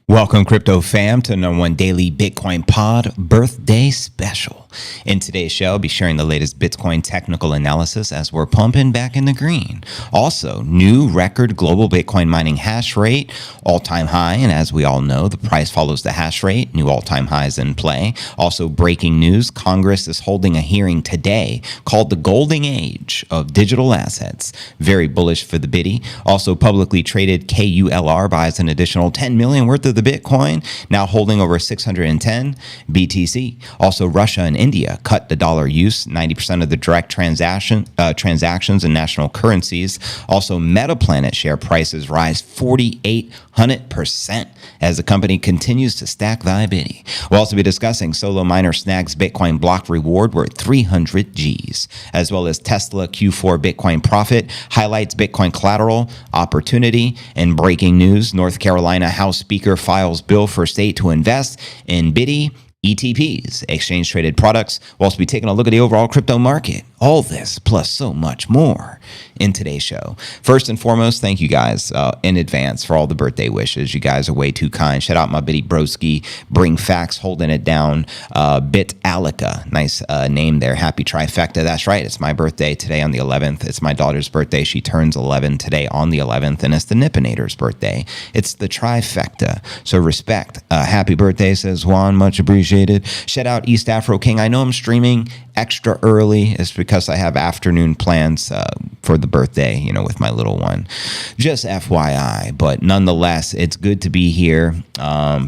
Welcome, crypto fam, to the #1 daily Bitcoin pod birthday special. In today's show, I'll be sharing the latest Bitcoin technical analysis as we're pumping back in the green. Also, new record global Bitcoin mining hash rate, all-time high, and as we all know, the price follows the hash rate, new all-time highs in play. Also, breaking news, Congress is holding a hearing today called the Golden Age of Digital Assets. Very bullish for the biddy. Also, publicly traded KULR buys an additional 10 million worth of the Bitcoin, now holding over 610 BTC. Also, Russia and India cut the dollar use, 90% of the direct transactions in national currencies. Also, Metaplanet share prices rise 4,800% as the company continues to stack viability. We'll also be discussing solo miner snags Bitcoin block reward worth 300 Gs, as well as Tesla Q4 Bitcoin profit, highlights Bitcoin collateral, opportunity, and breaking news. North Carolina House Speaker files bill for state to invest in BIDI ETPs, exchange traded products. We'll also be taking a look at the overall crypto market. All this plus so much more in today's show. First and foremost, thank you guys in advance for all the birthday wishes. You guys are way too kind. Shout out my Biddy Broski, Bring Facts, holding it down. Bitalica, nice name there. Happy trifecta. That's right. It's my birthday today on the 11th. It's my daughter's birthday. She turns 11 today on the 11th, and it's the Nippinator's birthday. It's the trifecta. So respect. Happy birthday, says Juan. Much appreciated. Shout out East Afro King. I know I'm streaming extra early. It's because I have afternoon plans for the birthday, with my little one. Just FYI, but nonetheless, it's good to be here.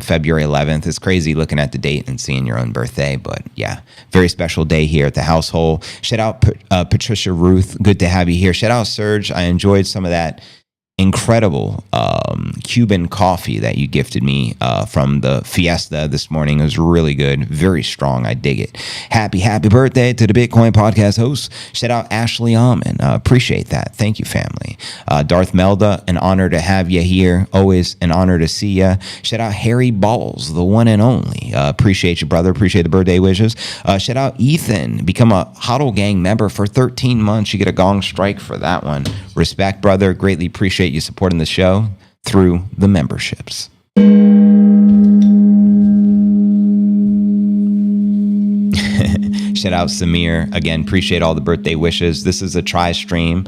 February 11th. It's crazy looking at the date and seeing your own birthday, but yeah, very special day here at the household. Shout out Patricia Ruth. Good to have you here. Shout out Serge. I enjoyed some of that incredible Cuban coffee that you gifted me from the fiesta this morning. It was really good, very strong. I dig it. Happy birthday to the Bitcoin podcast host. Shout out Ashley Almond. Appreciate that. Thank you, family. Darth Melda, an honor to have you here. Always an honor to see you. Shout out Harry Balls, the one and only. Appreciate you, brother. Appreciate the birthday wishes. Shout out Ethan. Become a Huddle Gang member for 13 months. You get a gong strike for that one. Respect, brother. Greatly appreciate you supporting the show through the memberships. Shout out Samir. Again, appreciate all the birthday wishes. This is a try stream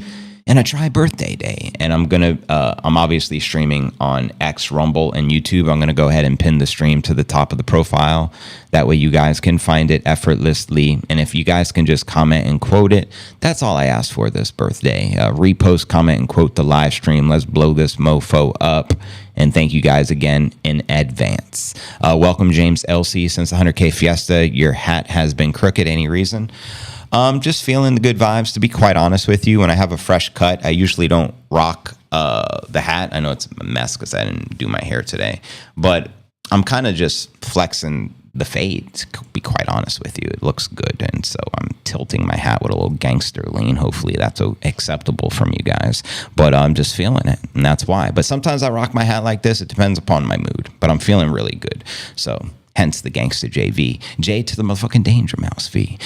and a try birthday day. And I'm obviously streaming on X, Rumble, and YouTube. I'm gonna go ahead and pin the stream to the top of the profile. That way you guys can find it effortlessly. And if you guys can just comment and quote it, that's all I asked for this birthday. Repost, comment, and quote the live stream. Let's blow this mofo up. And thank you guys again in advance. Welcome, James LC. Since the 100K Fiesta, your hat has been crooked. Any reason? Just feeling the good vibes, to be quite honest with you. When I have a fresh cut, I usually don't rock the hat. I know it's a mess because I didn't do my hair today. But I'm kind of just flexing the fade, to be quite honest with you. It looks good, and so I'm tilting my hat with a little gangster lean. Hopefully that's acceptable from you guys, but I'm just feeling it, and that's why. But sometimes I rock my hat like this. It depends upon my mood, but I'm feeling really good, so hence the gangster JV. J to the motherfucking Danger Mouse V.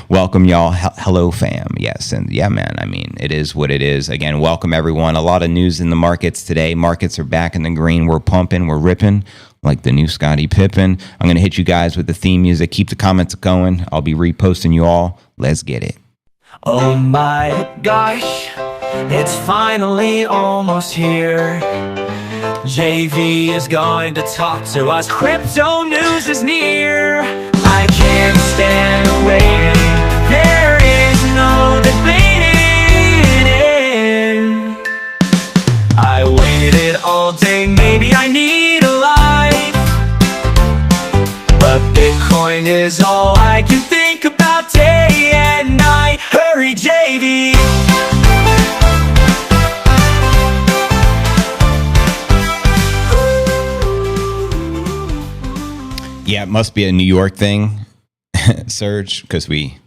Welcome, y'all. Hello, fam. Yes, and yeah, man, I mean, it is what it is. Again, welcome, everyone. A lot of news in the markets today. Markets are back in the green. We're pumping. We're ripping like the new Scottie Pippen. I'm going to hit you guys with the theme music. Keep the comments going. I'll be reposting you all. Let's get it. Oh my gosh, it's finally almost here. JV is going to talk to us. Crypto news is near. I can't stand waiting. There is no debating. I waited all day. Maybe I need a life, but Bitcoin is all I can think about day and night. Hurry, JV. Yeah, it must be a New York thing, Serge, because we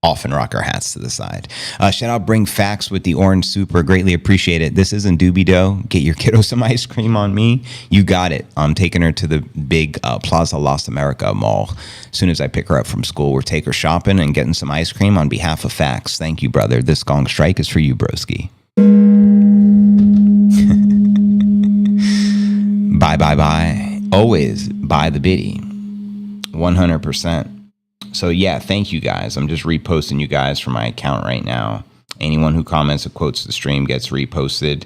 often rock our hats to the side. Shout out Bring Facts with the orange super. Greatly appreciate it. This isn't Doobie Dough. Get your kiddo some ice cream on me. You got it. I'm taking her to the big Plaza Las America mall. As soon as I pick her up from school, we'll take her shopping and getting some ice cream on behalf of Facts. Thank you, brother. This gong strike is for you, broski. Buy. Always buy the biddy. 100%. So yeah, thank you guys. I'm just reposting you guys from my account right now. Anyone who comments or quotes the stream gets reposted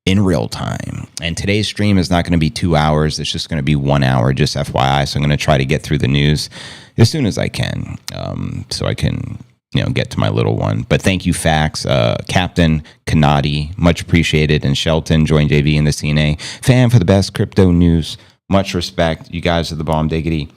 in real time. And today's stream is not going to be 2 hours. It's just going to be 1 hour, just FYI. So I'm going to try to get through the news as soon as I can, so I can, get to my little one. But thank you, Fax, Captain Kanadi, much appreciated, and Shelton, join JV in the CNA. Fan for the best crypto news. Much respect. You guys are the bomb diggity.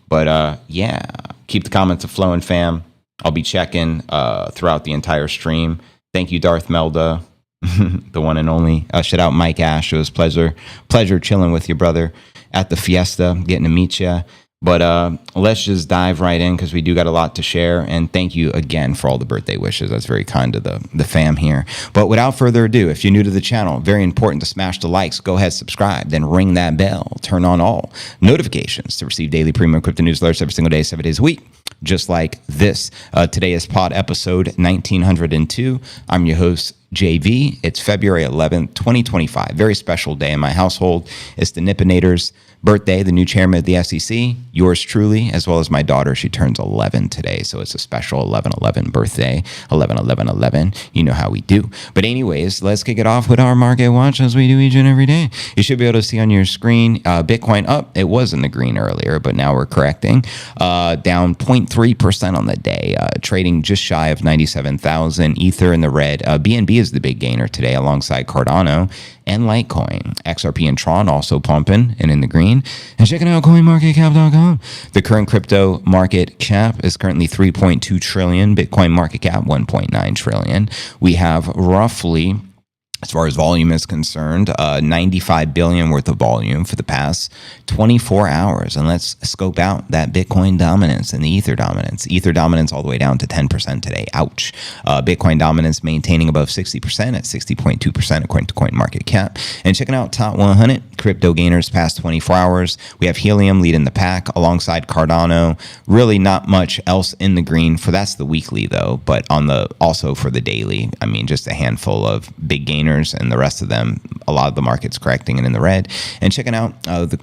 But yeah, keep the comments flowing, fam. I'll be checking throughout the entire stream. Thank you, Darth Melda, the one and only. Shout out Mike Ash. It was pleasure chilling with you, brother, at the fiesta, getting to meet you. But let's just dive right in because we do got a lot to share. And thank you again for all the birthday wishes. That's very kind of the fam here. But without further ado, if you're new to the channel, very important to smash the likes. Go ahead, subscribe, then ring that bell. Turn on all notifications to receive daily premium crypto newsletters every single day, 7 days a week, just like this. Today is pod episode 1902. I'm your host, JV. It's February 11th, 2025. Very special day in my household. It's the Nippinator's birthday, the new chairman of the SEC, yours truly, as well as my daughter. She turns 11 today, so it's a special 11/11 birthday. 11/11/11. You know how we do. But anyways, let's kick it off with our market watch as we do each and every day. You should be able to see on your screen, Bitcoin up. It was in the green earlier, but now we're correcting. Down 0.3% on the day, trading just shy of 97,000. Ether in the red. BNB is the big gainer today alongside Cardano and Litecoin. XRP and Tron also pumping and in the green. And checking out coinmarketcap.com. The current crypto market cap is currently 3.2 trillion. Bitcoin market cap 1.9 trillion. We have roughly, as far as volume is concerned, 95 billion worth of volume for the past 24 hours. And let's scope out that Bitcoin dominance and the Ether dominance. Ether dominance all the way down to 10% today. Ouch. Bitcoin dominance maintaining above 60% at 60.2% according to CoinMarketCap. And checking out top 100 crypto gainers past 24 hours. We have Helium leading the pack alongside Cardano. Really not much else in the green for that's the weekly though, but also for the daily, I mean, just a handful of big gainers. And the rest of them, a lot of the markets correcting and in the red. And checking out the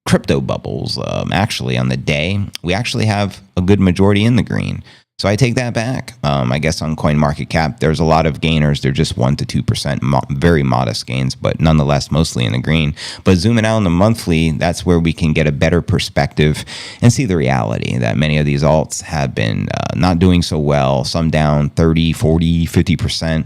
crypto bubbles, actually on the day, we actually have a good majority in the green. So I take that back. I guess on CoinMarketCap, there's a lot of gainers. They're just 1 to 2%, very modest gains, but nonetheless, mostly in the green. But zooming out on the monthly, that's where we can get a better perspective and see the reality that many of these alts have been not doing so well. Some down 30, 40, 50%.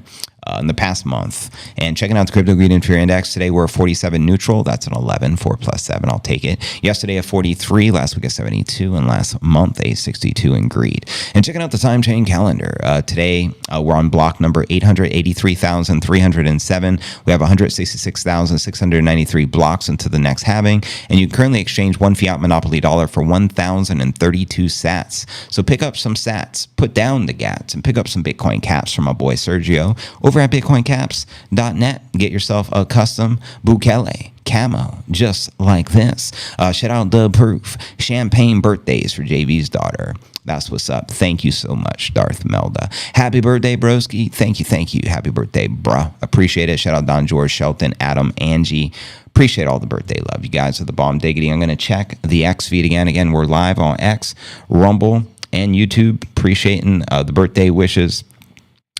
In the past month. And checking out the Crypto Greed and Fear Index, today we're 47 neutral. That's an 11, 4 plus 7. I'll take it. Yesterday a 43, last week a 72, and last month a 62 in greed. And checking out the time chain calendar, today we're on block number 883,307. We have 166,693 blocks into the next halving. And you currently exchange one fiat monopoly dollar for 1,032 sats. So pick up some sats, put down the gats, and pick up some Bitcoin caps from my boy Sergio over at bitcoincaps.net. Get yourself a custom Bukele camo just like this. Shout out the proof. Champagne birthdays for JV's daughter. That's what's up. Thank you so much, Darth Melda. Happy birthday, broski. Thank you. Happy birthday, bruh. Appreciate it. Shout out Don George, Shelton, Adam, Angie. Appreciate all the birthday love. You guys are the bomb diggity. I'm going to check the X feed again. Again, we're live on X, Rumble, and YouTube. Appreciating the birthday wishes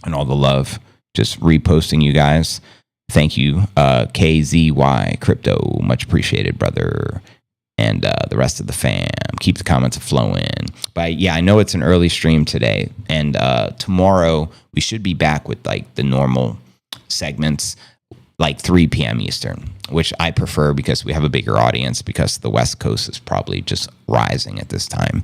and all the love. Just reposting you guys. Thank you, KZY Crypto. Much appreciated, brother. And the rest of the fam. Keep the comments flowing. But yeah, I know it's an early stream today. And tomorrow we should be back with like the normal segments, like 3 p.m. Eastern, which I prefer because we have a bigger audience because the West Coast is probably just rising at this time.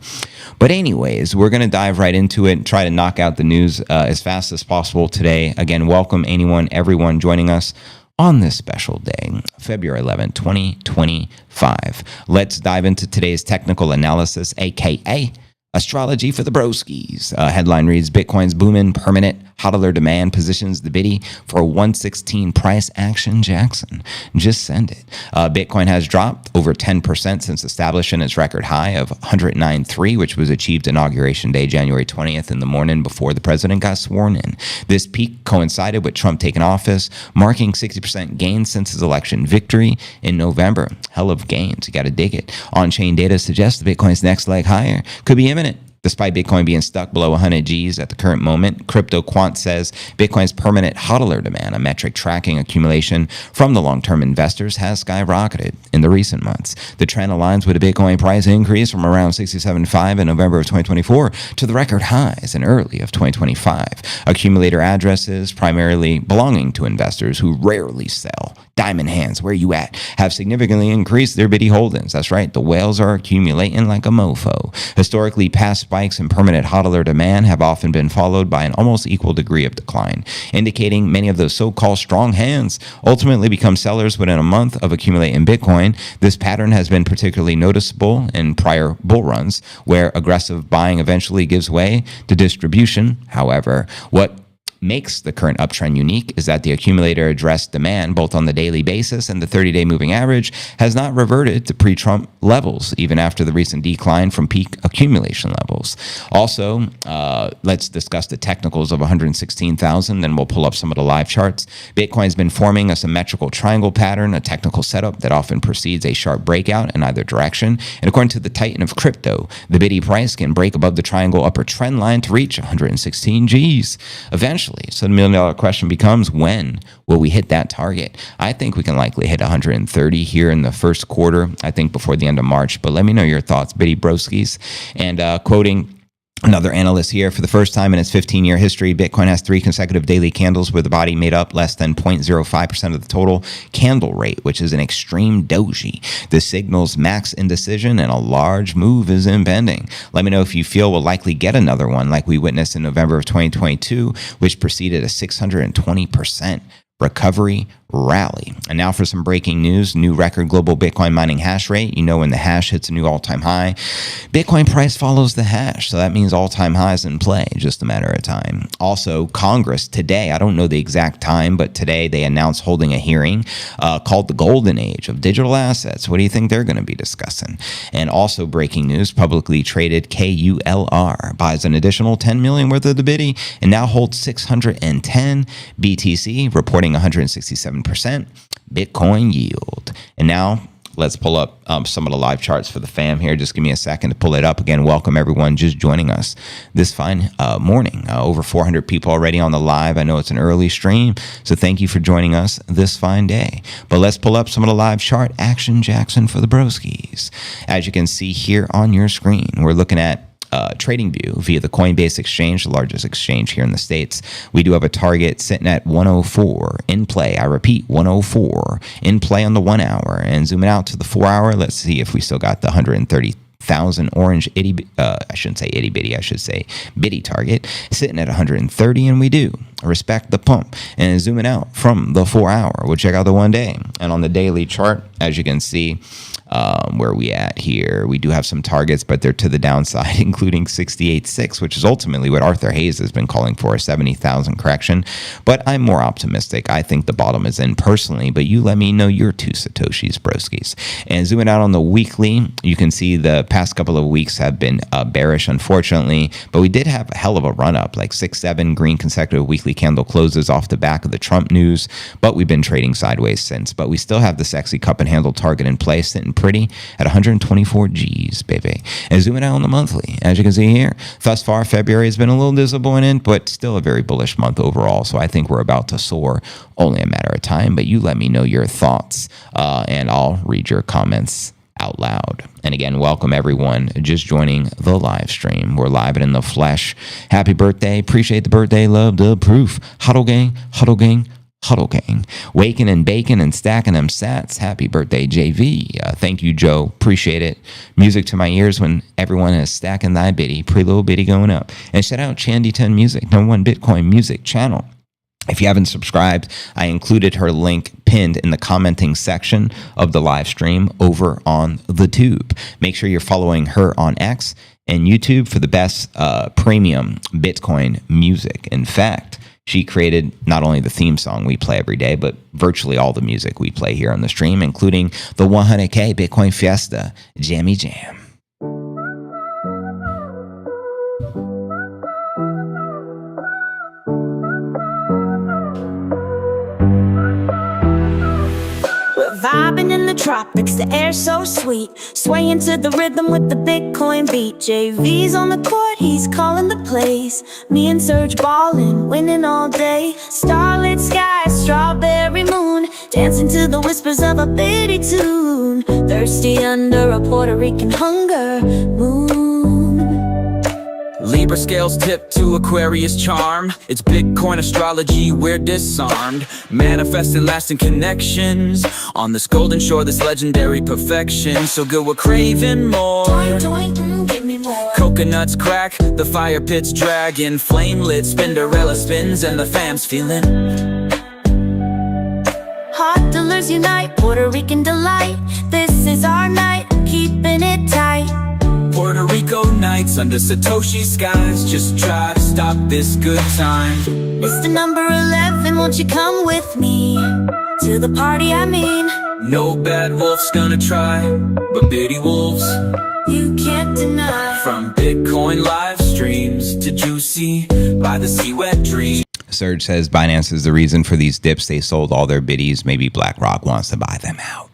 But anyways, we're going to dive right into it and try to knock out the news as fast as possible today. Again, welcome everyone joining us on this special day, February 11, 2025. Let's dive into today's technical analysis, aka astrology for the broskies. Headline reads, Bitcoin's booming permanent Hodler demand positions the biddy for a 116 price action Jackson. Just send it. Bitcoin has dropped over 10% since establishing its record high of 109.3, which was achieved Inauguration Day, January 20th, in the morning before the president got sworn in. This peak coincided with Trump taking office, marking 60% gains since his election victory in November. Hell of gains. You got to dig it. On-chain data suggests Bitcoin's next leg higher could be imminent. Despite Bitcoin being stuck below 100 Gs at the current moment, Crypto Quant says Bitcoin's permanent hodler demand, a metric tracking accumulation from the long-term investors, has skyrocketed in the recent months. The trend aligns with a Bitcoin price increase from around 67.5 in November of 2024 to the record highs in early of 2025. Accumulator addresses, primarily belonging to investors who rarely sell, diamond hands, where you at, have significantly increased their biddy holdings. That's right, the whales are accumulating like a mofo. Historically, past spikes in permanent hodler demand have often been followed by an almost equal degree of decline, indicating many of those so-called strong hands ultimately become sellers within a month of accumulating Bitcoin. This pattern has been particularly noticeable in prior bull runs, where aggressive buying eventually gives way to distribution. However, what makes the current uptrend unique is that the accumulator address demand, both on the daily basis and the 30-day moving average, has not reverted to pre-Trump levels, even after the recent decline from peak accumulation levels. Also, let's discuss the technicals of 116,000, then we'll pull up some of the live charts. Bitcoin's been forming a symmetrical triangle pattern, a technical setup that often precedes a sharp breakout in either direction. And according to the Titan of crypto, the biddy price can break above the triangle upper trend line to reach 116 Gs eventually. So the $1 million question becomes, when will we hit that target? I think we can likely hit 130 here in the first quarter, I think before the end of March. But let me know your thoughts, Biddy Broskis. And quoting another analyst here, for the first time in its 15-year history, Bitcoin has 3 consecutive daily candles where the body made up less than 0.05% of the total candle rate, which is an extreme doji. This signals max indecision and a large move is impending. Let me know if you feel we'll likely get another one like we witnessed in November of 2022, which preceded a 620% recovery rally. And now for some breaking news. New record global Bitcoin mining hash rate. You know, when the hash hits a new all-time high, Bitcoin price follows the hash. So that means all-time highs in play, just a matter of time. Also, Congress today, I don't know the exact time, but today they announced holding a hearing called the Golden Age of Digital Assets. What do you think they're going to be discussing? And also breaking news, publicly traded KULR buys an additional 10 million worth of the biddy and now holds 610 BTC, reporting 167% Bitcoin yield. And now let's pull up some of the live charts for the fam here. Just give me a second to pull it up. Again, welcome everyone just joining us this fine morning. Over 400 people already on the live. I know it's an early stream, so thank you for joining us this fine day. But let's pull up some of the live chart action Jackson for the broskies. As you can see here on your screen, we're looking at trading view via the Coinbase exchange, the largest exchange here in the States. We do have a target sitting at 104 in play. I repeat, 104 in play on the 1 hour. And zooming out to the 4 hour, let's see if we still got the 130,000 orange I shouldn't say itty bitty, I should say bitty target sitting at 130, and we do respect the pump. And zooming out from the 4 hour, we'll check out the 1 day. And on the daily chart, as you can see, where we at here, we do have some targets, but they're to the downside, including 68.6, which is ultimately what Arthur Hayes has been calling for, a 70,000 correction. But I'm more optimistic. I think the bottom is in personally, but you let me know your 2 Satoshis, broskies. And zooming out on the weekly, you can see the past couple of weeks have been bearish, unfortunately, but we did have a hell of a run up, like 6-7 green consecutive weekly candle closes off the back of the Trump news, but we've been trading sideways since. But we still have the sexy cup and handle target in place, sitting pretty at 124 Gs, baby. And zooming out on the monthly, as you can see here, thus far February has been a little disappointing, but still a very bullish month overall. So I think we're about to soar, only a matter of time. But you let me know your thoughts, and I'll read your comments out loud. And again, welcome everyone just joining the live stream. We're live and in the flesh. Happy birthday. Appreciate the birthday love, the proof. Huddle gang, huddle gang, huddle gang. Waking and baking and stacking them sats. Happy birthday, JV. Thank you, Joe. Appreciate it. Music to my ears when everyone is stacking thy biddy. Pretty little biddy going up. And shout out Chandy 10 Music, #1 Bitcoin music channel. If you haven't subscribed, I included her link pinned in the commenting section of the live stream over on the tube. Make sure you're following her on X and YouTube for the best premium Bitcoin music. In fact, She created not only the theme song we play every day, but virtually all the music we play here on the stream, including the 100K Bitcoin Fiesta Jammy Jam. Vibing in the tropics, the air so sweet, swaying to the rhythm with the Bitcoin beat. JV's on the court, he's calling the plays. Me and Serge ballin', winning all day. Starlit sky, strawberry moon, dancing to the whispers of a bitty tune. Thirsty under a Puerto Rican hunger moon. Libra scales tip to Aquarius charm. It's Bitcoin astrology, we're disarmed. Manifesting lasting connections on this golden shore, this legendary perfection. So good we're craving more. Give me more. Coconuts crack, the fire pits dragging. Flame lit, Spinderella spins and the fam's feeling. Hot dealers unite, Puerto Rican delight. This is our night, keeping it tight. Puerto Rico nights under Satoshi skies. Just try to stop this good time. It's the number 11, won't you come with me to the party, I mean. No bad wolf's gonna try, but bitty wolves You can't deny. from Bitcoin live streams to juicy by the sea wet dreams. Serge says Binance is the reason for these dips. They sold all their biddies. Maybe BlackRock wants to buy them out.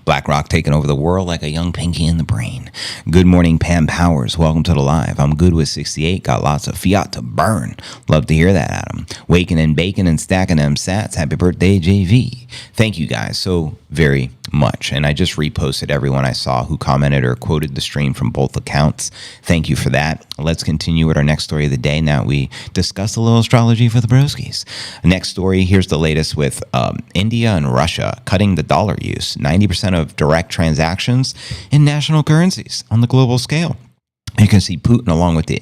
BlackRock taking over the world like a young pinky in the brain. Good morning, Pam Powers. Welcome to the live. I'm good with 68. Got lots of fiat to burn. Love to hear that, Adam. Waking and baking and stacking them sats. Happy birthday, JV. Thank you guys so very much. And I just reposted everyone I saw who commented or quoted the stream from both accounts. Thank you for that. Let's continue with our next story of the day. Now we discuss a little astrology for the broskies. Next story, here's the latest with India and Russia cutting the dollar use. 90% of direct transactions in national currencies on the global scale. You can see Putin along with the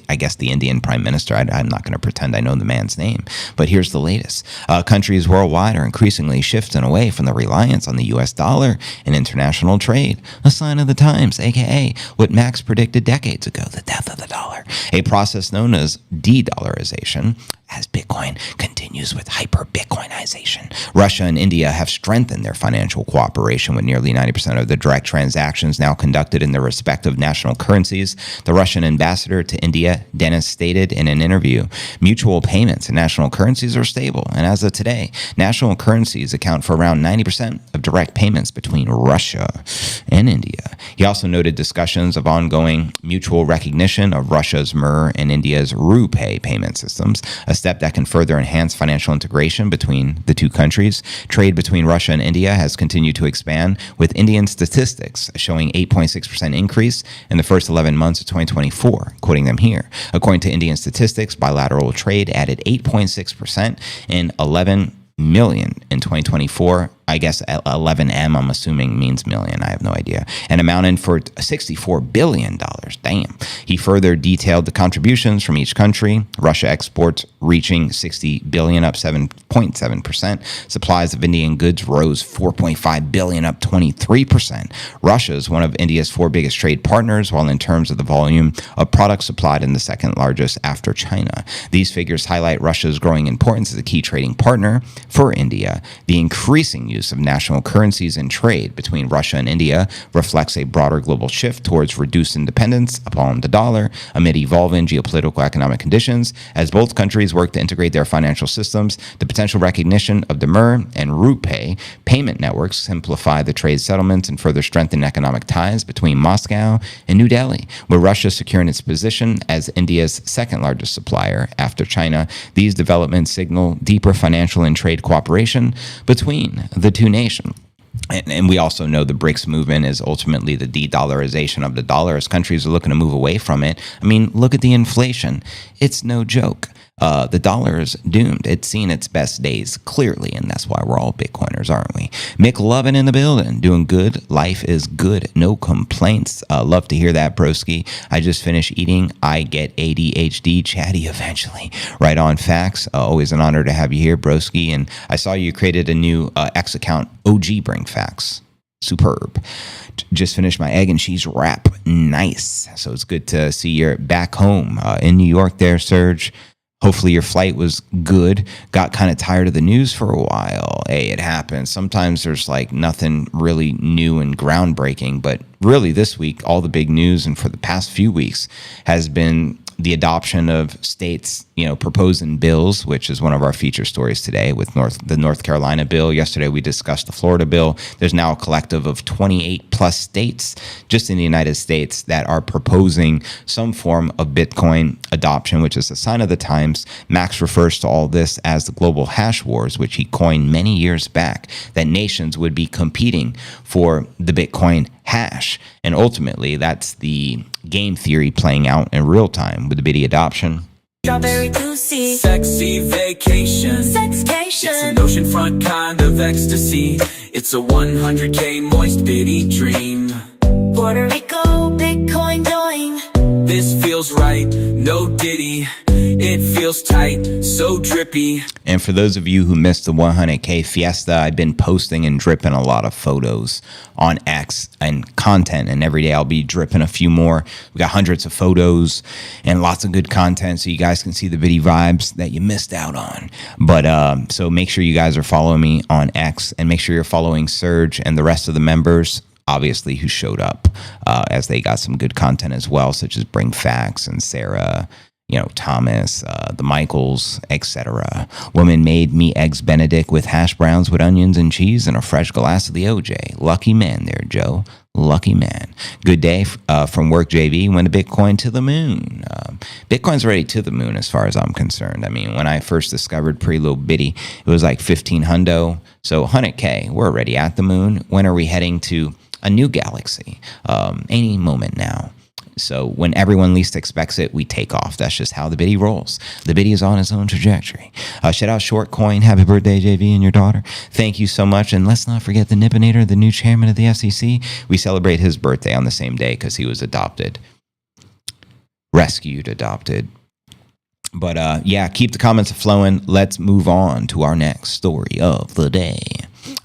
Indian prime minister. I'm not going to pretend I know the man's name, but here's the latest. Countries worldwide are increasingly shifting away from the reliance on the U.S. dollar in international trade. A sign of the times, aka what Max predicted decades ago, the death of the dollar. A process known as de-dollarization, as Bitcoin continues with hyper-Bitcoinization. Russia and India have strengthened their financial cooperation with nearly 90% of the direct transactions now conducted in their respective national currencies. The Russian ambassador to India, Denis, stated in an interview, mutual payments in national currencies are stable, and as of today, national currencies account for around 90% of direct payments between Russia and India. He also noted discussions of ongoing mutual recognition of Russia's Mir and India's RuPay payment systems, a step that can further enhance financial integration between the two countries. Trade between Russia and India has continued to expand, with Indian statistics showing 8.6% increase in the first 11 months of 2024, quoting them here. According to Indian statistics, bilateral trade added 8.6% in 11 million in 2024. I guess 11M, I'm assuming, means million. I have no idea. And amounted for $64 billion. Damn. He further detailed the contributions from each country. Russia exports reaching $60 billion, up 7.7%. Supplies of Indian goods rose $4.5 billion, up 23%. Russia is one of India's four biggest trade partners, while in terms of the volume of products supplied in the second largest after China. These figures highlight Russia's growing importance as a key trading partner for India. The increasing use of national currencies in trade between Russia and India reflects a broader global shift towards reduced independence upon the dollar amid evolving geopolitical economic conditions. As both countries work to integrate their financial systems, the potential recognition of the Mir and RuPay payment networks simplify the trade settlements and further strengthen economic ties between Moscow and New Delhi, where Russia is securing its position as India's second largest supplier after China. These developments signal deeper financial and trade cooperation between the two nations. And we also know the BRICS movement is ultimately the de-dollarization of the dollar as countries are looking to move away from it. I mean, look at the inflation. It's no joke. The dollar is doomed. It's seen its best days clearly, and that's why we're all Bitcoiners, aren't we? Mick Lovin in the building, doing good. Life is good. No complaints. Love to hear that, broski. I just finished eating. I get ADHD chatty eventually. Right on facts. Always an honor to have you here, broski. And I saw you created a new X account, OG Bring Facts. Superb. Just finished my egg and cheese wrap. Nice. So it's good to see you're back home in New York there, Serge. Hopefully your flight was good. Got kind of tired of the news for a while. Hey, it happens. Sometimes there's like nothing really new and groundbreaking, but really this week, all the big news and for the past few weeks has been the adoption of states, proposing bills, which is one of our feature stories today with the North Carolina bill. Yesterday, we discussed the Florida bill. There's now a collective of 28 plus states just in the United States that are proposing some form of Bitcoin adoption, which is a sign of the times. Max refers to all this as the global hash wars, which he coined many years back, that nations would be competing for the Bitcoin hash. And ultimately, that's the game theory playing out in real time with the Biddy adoption. Strawberry juicy, Sexy vacation. sexcation. It's an oceanfront kind of ecstasy. It's a 100K moist bitty dream. Puerto Rico, Bitcoin doing. This feels right, no ditty. It feels tight, so drippy. And for those of you who missed the 100K fiesta, I've been posting and dripping a lot of photos on X and content, and every day I'll be dripping a few more. We got hundreds of photos and lots of good content, so you guys can see the video vibes that you missed out on. But so make sure you guys are following me on X, and make sure you're following Serge and the rest of the members, obviously, who showed up, as they got some good content as well, such as Bring Facts and Sarah, Thomas, the Michaels, etc. Woman made me eggs Benedict with hash browns with onions and cheese and a fresh glass of the OJ. Lucky man there, Joe. Lucky man. Good day from work, JV. Went to Bitcoin to the moon. Bitcoin's already to the moon as far as I'm concerned. I mean, when I first discovered Preload Biddy, it was like 15 hundo. So 100K, we're already at the moon. When are we heading to a new galaxy? Any moment now. So when everyone least expects it, we take off. That's just how the Biddy rolls. The Biddy is on its own trajectory. Shout out Short Coin. Happy birthday, JV, and your daughter. Thank you so much. And let's not forget the Nippinator, the new chairman of the SEC. We celebrate his birthday on the same day because he was adopted. Adopted. But yeah, keep the comments flowing. Let's move on to our next story of the day.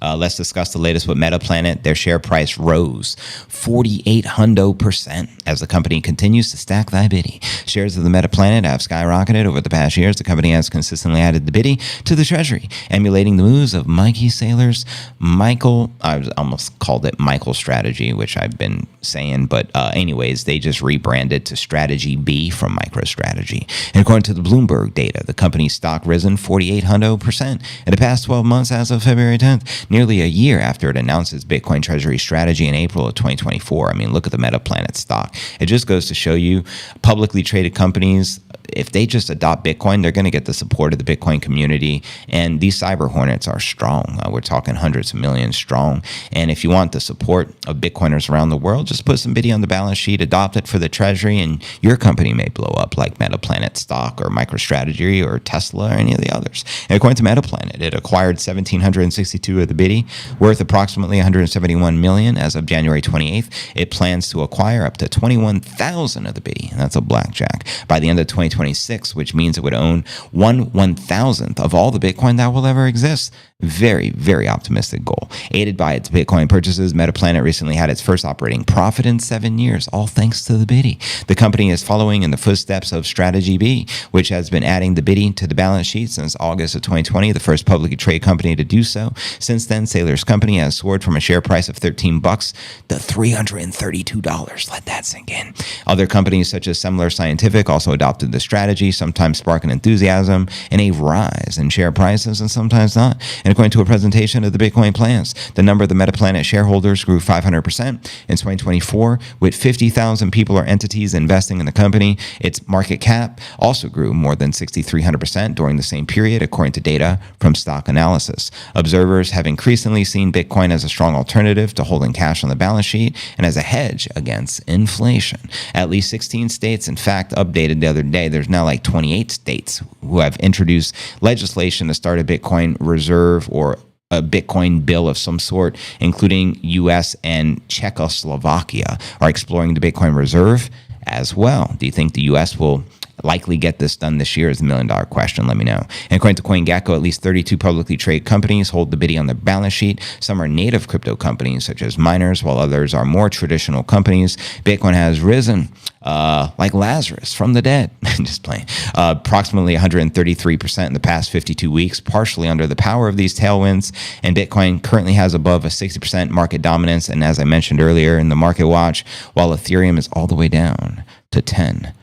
Let's discuss the latest with Metaplanet. Their share price rose 4800% as the company continues to stack thy Biddy. Shares of the Metaplanet have skyrocketed over the past years. The company has consistently added the Biddy to the treasury, emulating the moves of Mikey Saylor's I almost called it Michael Strategy, which I've been saying, but anyways, they just rebranded to Strategy B from MicroStrategy. And according to the Bloomberg data, the company's stock risen 4800% in the past 12 months as of February 10th. Nearly a year after it announced its Bitcoin treasury strategy in April of 2024. I mean, look at the Metaplanet stock. It just goes to show you publicly traded companies, if they just adopt Bitcoin, they're going to get the support of the Bitcoin community. And these cyber hornets are strong. We're talking hundreds of millions strong. And if you want the support of Bitcoiners around the world, just put some Biddy on the balance sheet, adopt it for the treasury, and your company may blow up like Metaplanet stock or MicroStrategy or Tesla or any of the others. And according to Metaplanet, it acquired 1,762 of the Biddy, worth approximately 171 million as of January 28th. It plans to acquire up to 21,000 of the Biddy, and that's a blackjack, by the end of 2026, which means it would own 1/1000th of all the Bitcoin that will ever exist. Very, very optimistic goal. Aided by its Bitcoin purchases, Metaplanet recently had its first operating profit in 7 years, all thanks to the Biddy. The company is following in the footsteps of Strategy B, which has been adding the Biddy to the balance sheet since August of 2020, the first publicly traded company to do so. Since then, Saylor's company has soared from a share price of $13 to $332. Let that sink in. Other companies such as Semler Scientific also adopted the strategy, sometimes sparking enthusiasm and a rise in share prices and sometimes not. And according to a presentation of the Bitcoin plans, the number of the Metaplanet shareholders grew 500% in 2024, with 50,000 people or entities investing in the company. Its market cap also grew more than 6,300% during the same period, according to data from Stock Analysis. Observers have increasingly seen Bitcoin as a strong alternative to holding cash on the balance sheet and as a hedge against inflation. At least 16 states, in fact, updated the other day, there's now like 28 states who have introduced legislation to start a Bitcoin reserve or a Bitcoin bill of some sort, including US and Czechoslovakia, are exploring the Bitcoin reserve as well. Do you think the US will likely get this done this year is the $1 million question. Let me know. And according to CoinGecko, at least 32 publicly traded companies hold the Biddy on their balance sheet. Some are native crypto companies, such as miners, while others are more traditional companies. Bitcoin has risen like Lazarus from the dead. Just playing. Approximately 133% in the past 52 weeks, partially under the power of these tailwinds. And Bitcoin currently has above a 60% market dominance. And as I mentioned earlier in the Market Watch, while Ethereum is all the way down to 10%.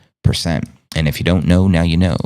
And if you don't know, now you know.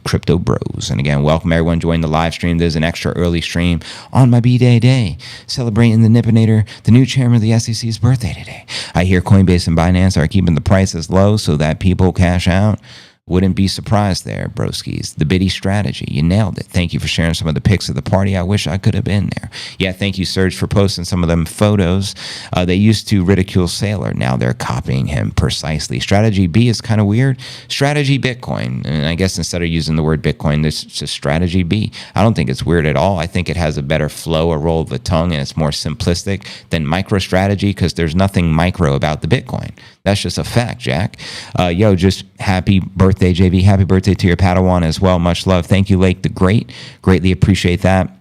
Crypto Bros. And again, welcome everyone joining the live stream. There's an extra early stream on my B-Day day, celebrating the Nippinator, the new chairman of the SEC's birthday today. I hear Coinbase and Binance are keeping the prices low so that people cash out. Wouldn't be surprised there, broskies. The Biddy strategy. You nailed it. Thank you for sharing some of the pics of the party. I wish I could have been there. Yeah, thank you, Serge, for posting some of them photos. They used to ridicule Sailor. Now they're copying him precisely. Strategy B is kind of weird. Strategy Bitcoin. And I guess instead of using the word Bitcoin, this is just Strategy B. I don't think it's weird at all. I think it has a better flow, a roll of the tongue, and it's more simplistic than MicroStrategy because there's nothing micro about the Bitcoin. That's just a fact, Jack. Yo, just happy birthday, JV. Happy birthday to your Padawan as well. Much love. Thank you, Lake the Great. Greatly appreciate that.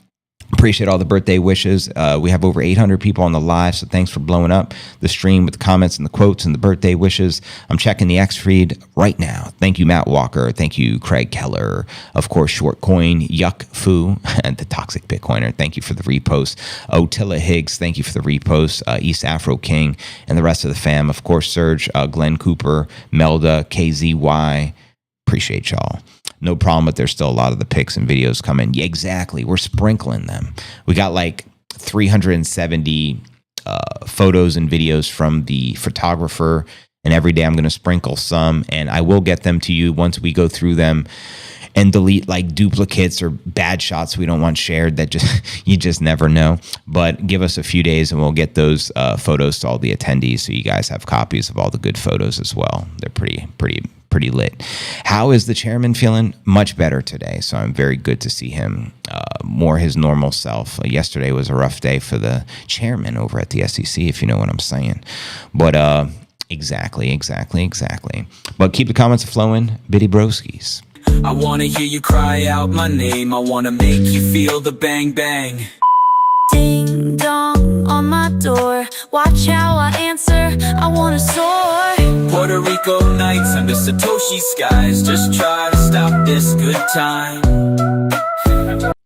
Appreciate all the birthday wishes. We have over 800 people on the live, so thanks for blowing up the stream with the comments and the quotes and the birthday wishes. I'm checking the X feed right now. Thank you, Matt Walker. Thank you, Craig Keller. Of course, Short Coin, Yuck Fu, and the Toxic Bitcoiner. Thank you for the repost. Otilla Higgs, thank you for the repost. East Afro King and the rest of the fam. Of course, Serge, Glenn Cooper, Melda, KZY. Appreciate y'all. No problem, but there's still a lot of the pics and videos coming. Yeah, exactly. We're sprinkling them. We got like 370 photos and videos from the photographer, and every day I'm going to sprinkle some, and I will get them to you once we go through them and delete like duplicates or bad shots we don't want shared that just you just never know. But give us a few days and we'll get those photos to all the attendees so you guys have copies of all the good photos as well. They're pretty lit. How is the chairman feeling? Much better today. So I'm very good to see him more his normal self. Yesterday was a rough day for the chairman over at the SEC, if you know what I'm saying. But exactly. But keep the comments flowing, Biddy Broskies. I wanna hear you cry out my name. I wanna make you feel the bang bang. Ding dong on my door. Watch how I answer. I wanna soar. Puerto Rico nights under Satoshi skies. Just try to stop this good time.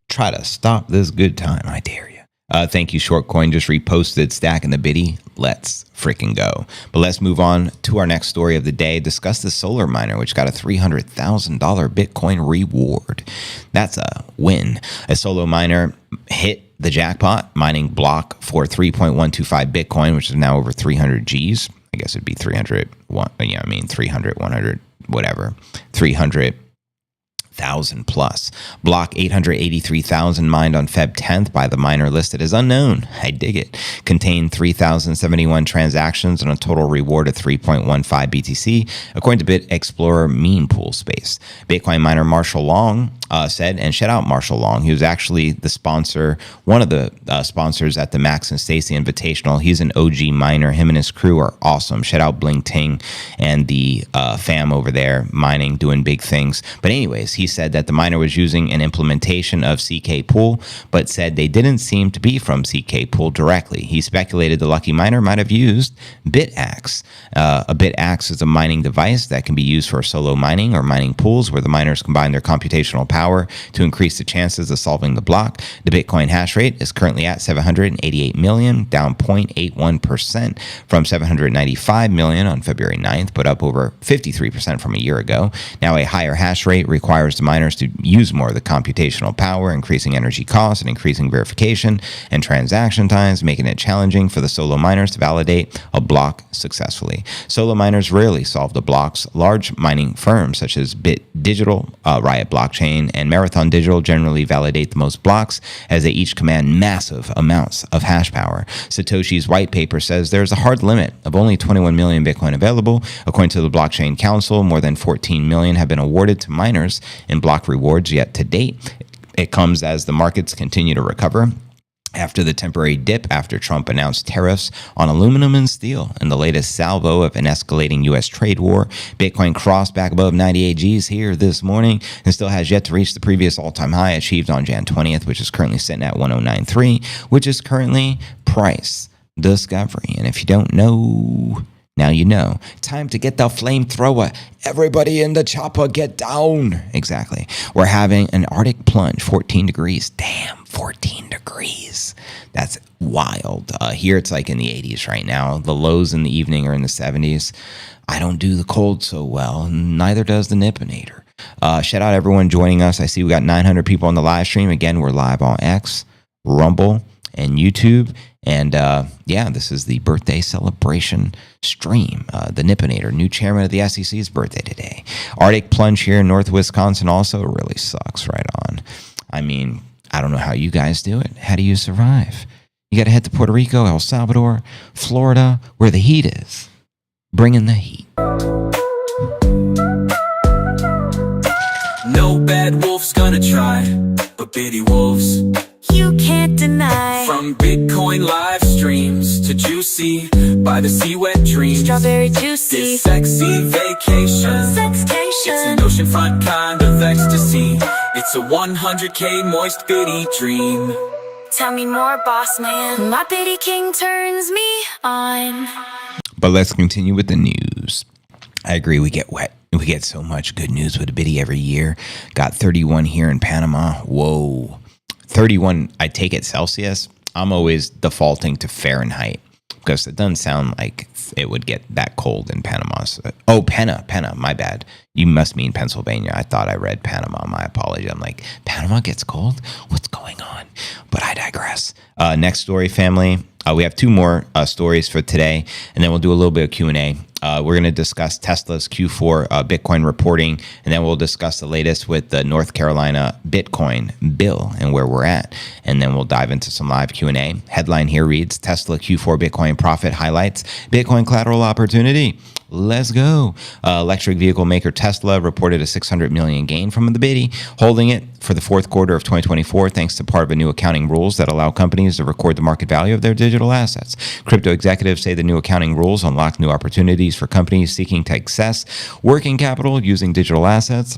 Try to stop this good time, I dare you. Thank you, Shortcoin. Just reposted stacking the Biddy. Let's freaking go. But let's move on to our next story of the day. Discuss the solar miner, which got a $300,000 Bitcoin reward. That's a win. A solo miner hit the jackpot, mining block for 3.125 Bitcoin, which is now over 300 Gs. I guess it'd be 300, 100, whatever. 300,000 plus. Block 883,000 mined on Feb 10th by the miner listed as unknown. I dig it. Contained 3,071 transactions and a total reward of 3.15 BTC, according to Bit Explorer meme pool space. Bitcoin miner Marshall Long said, and shout out Marshall Long. He was actually the sponsor, one of the sponsors at the Max and Stacy Invitational. He's an OG miner. Him and his crew are awesome. Shout out Bling Ting and the fam over there mining, doing big things. But anyways, he said that the miner was using an implementation of CK Pool, but said they didn't seem to be from CK Pool directly. He speculated the lucky miner might have used BitAxe. A BitAxe is a mining device that can be used for solo mining or mining pools where the miners combine their computational power to increase the chances of solving the block. The Bitcoin hash rate is currently at 788 million, down 0.81% from 795 million on February 9th, but up over 53% from a year ago. Now, a higher hash rate requires the miners to use more of the computational power, increasing energy costs and increasing verification and transaction times, making it challenging for the solo miners to validate a block successfully. Solo miners rarely solve the blocks. Large mining firms such as Bit Digital, Riot Blockchain, and Marathon Digital generally validate the most blocks as they each command massive amounts of hash power. Satoshi's white paper says there's a hard limit of only 21 million Bitcoin available. According to the Blockchain Council, more than 14 million have been awarded to miners in block rewards yet to date. It comes as the markets continue to recover after the temporary dip after Trump announced tariffs on aluminum and steel and the latest salvo of an escalating U.S. trade war. Bitcoin crossed back above 98 Gs here this morning and still has yet to reach the previous all-time high achieved on Jan 20th, which is currently sitting at 1093, which is currently price discovery. And if you don't know, now you know. Time to get the flamethrower. Everybody in the chopper, get down. Exactly. We're having an Arctic plunge, 14 degrees. Damn, 14 degrees. That's wild. Here it's like in the 80s right now. The lows in the evening are in the 70s. I don't do the cold so well. Neither does the Nippinator. Shout out everyone joining us. I see we got 900 people on the live stream. Again, we're live on X, Rumble, and YouTube. And this is the birthday celebration stream. The Nippinator, new chairman of the SEC's birthday today. Arctic plunge here in North Wisconsin also really sucks. Right on. I mean, I don't know how you guys do it. How do you survive? You got to head to Puerto Rico, El Salvador, Florida, where the heat is. Bring in the heat. No bad wolf's gonna try, but bitty wolves You can't deny. from Bitcoin live streams to juicy by the sea wet dreams. Strawberry juicy. This sexy vacation. It's an oceanfront kind of ecstasy. It's a 100K moist bitty dream. Tell me more, boss man. My bitty king turns me on. But let's continue with the news. I agree, we get wet. We get so much good news with a biddy every year. Got 31 here in Panama. Whoa. 31, I take it Celsius. I'm always defaulting to Fahrenheit because it doesn't sound like it would get that cold in Panama. So, Penna, my bad. You must mean Pennsylvania. I thought I read Panama. My apology. I'm like, Panama gets cold? What's going on? But I digress. Next story, family. We have two more stories for today, and then we'll do a little bit of Q&A. We're going to discuss Tesla's Q4 Bitcoin reporting, and then we'll discuss the latest with the North Carolina Bitcoin bill and where we're at. And then we'll dive into some live Q&A. Headline here reads, Tesla Q4 Bitcoin profit highlights Bitcoin collateral opportunity. Let's go. Electric vehicle maker Tesla reported a $600 million gain from the biddy, holding it for the fourth quarter of 2024 thanks to part of a new accounting rules that allow companies to record the market value of their digital assets. Crypto executives say the new accounting rules unlock new opportunities for companies seeking to access working capital using digital assets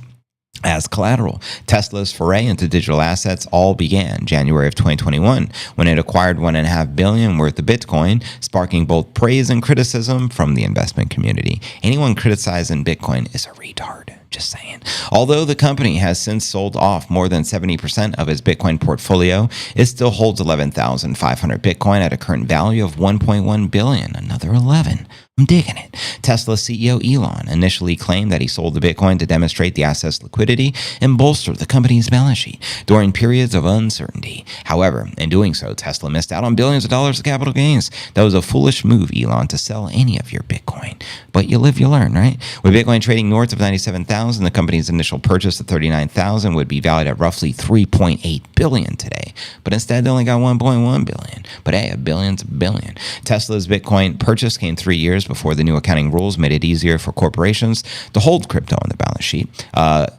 as collateral. Tesla's foray into digital assets all began January of 2021 when it acquired $1.5 billion worth of Bitcoin, sparking both praise and criticism from the investment community. Anyone criticizing Bitcoin is a retard. Just saying. Although the company has since sold off more than 70% of its Bitcoin portfolio, it still holds 11,500 Bitcoin at a current value of $1.1 billion. Another 11. I'm digging it. Tesla CEO Elon initially claimed that he sold the Bitcoin to demonstrate the asset's liquidity and bolster the company's balance sheet during periods of uncertainty. However, in doing so, Tesla missed out on billions of dollars of capital gains. That was a foolish move, Elon, to sell any of your Bitcoin. But you live, you learn, right? With Bitcoin trading north of 97,000, the company's initial purchase of 39,000 would be valued at roughly 3.8 billion today. But instead, they only got 1.1 billion. But hey, a billion's a billion. Tesla's Bitcoin purchase came 3 years before the new accounting rules made it easier for corporations to hold crypto on the balance sheet.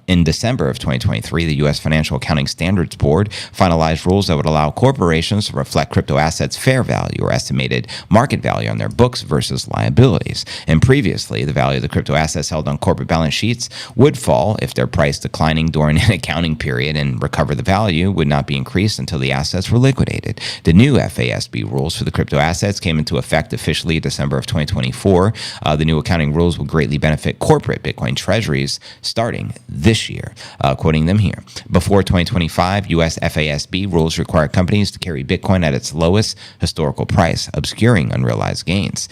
In December of 2023, the U.S. Financial Accounting Standards Board finalized rules that would allow corporations to reflect crypto assets' fair value or estimated market value on their books versus liabilities. And previously, the value of the crypto assets held on corporate balance sheets would fall if their price declining during an accounting period, and recover the value would not be increased until the assets were liquidated. The new FASB rules for the crypto assets came into effect officially December of 2024. The new accounting rules will greatly benefit corporate Bitcoin treasuries starting this year. Quoting them here. Before 2025, U.S. FASB rules require companies to carry Bitcoin at its lowest historical price, obscuring unrealized gains.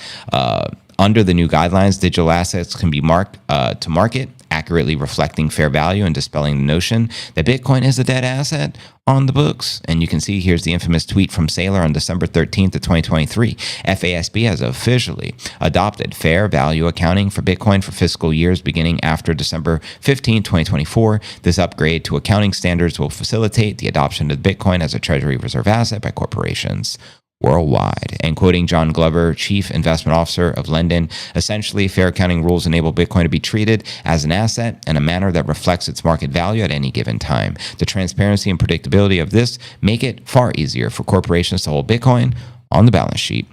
Under the new guidelines, digital assets can be marked to market, accurately reflecting fair value and dispelling the notion that Bitcoin is a dead asset on the books. And you can see here's the infamous tweet from Saylor on December 13th of 2023. FASB has officially adopted fair value accounting for Bitcoin for fiscal years beginning after December 15, 2024. This upgrade to accounting standards will facilitate the adoption of Bitcoin as a treasury reserve asset by corporations worldwide. And quoting John Glover, Chief Investment Officer of Lendon, essentially, fair accounting rules enable Bitcoin to be treated as an asset in a manner that reflects its market value at any given time. The transparency and predictability of this make it far easier for corporations to hold Bitcoin on the balance sheet.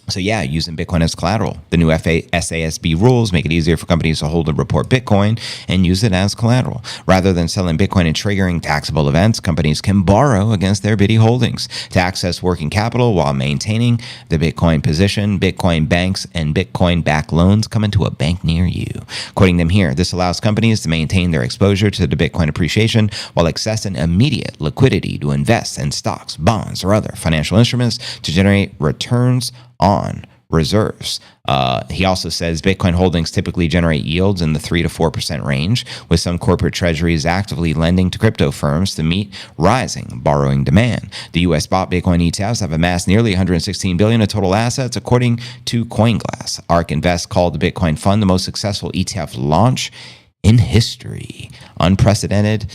So yeah, using Bitcoin as collateral. The new SASB rules make it easier for companies to hold and report Bitcoin and use it as collateral. Rather than selling Bitcoin and triggering taxable events, companies can borrow against their Biddy holdings to access working capital while maintaining the Bitcoin position. Bitcoin banks and Bitcoin-backed loans come into a bank near you. Quoting them here, this allows companies to maintain their exposure to the Bitcoin appreciation while accessing immediate liquidity to invest in stocks, bonds, or other financial instruments to generate returns on reserves. He also says Bitcoin holdings typically generate yields in the 3 to 4% range, with some corporate treasuries actively lending to crypto firms to meet rising borrowing demand. The U.S. spot Bitcoin ETFs have amassed nearly 116 billion in total assets, according to CoinGlass. ARK Invest called the Bitcoin Fund the most successful ETF launch in history. Unprecedented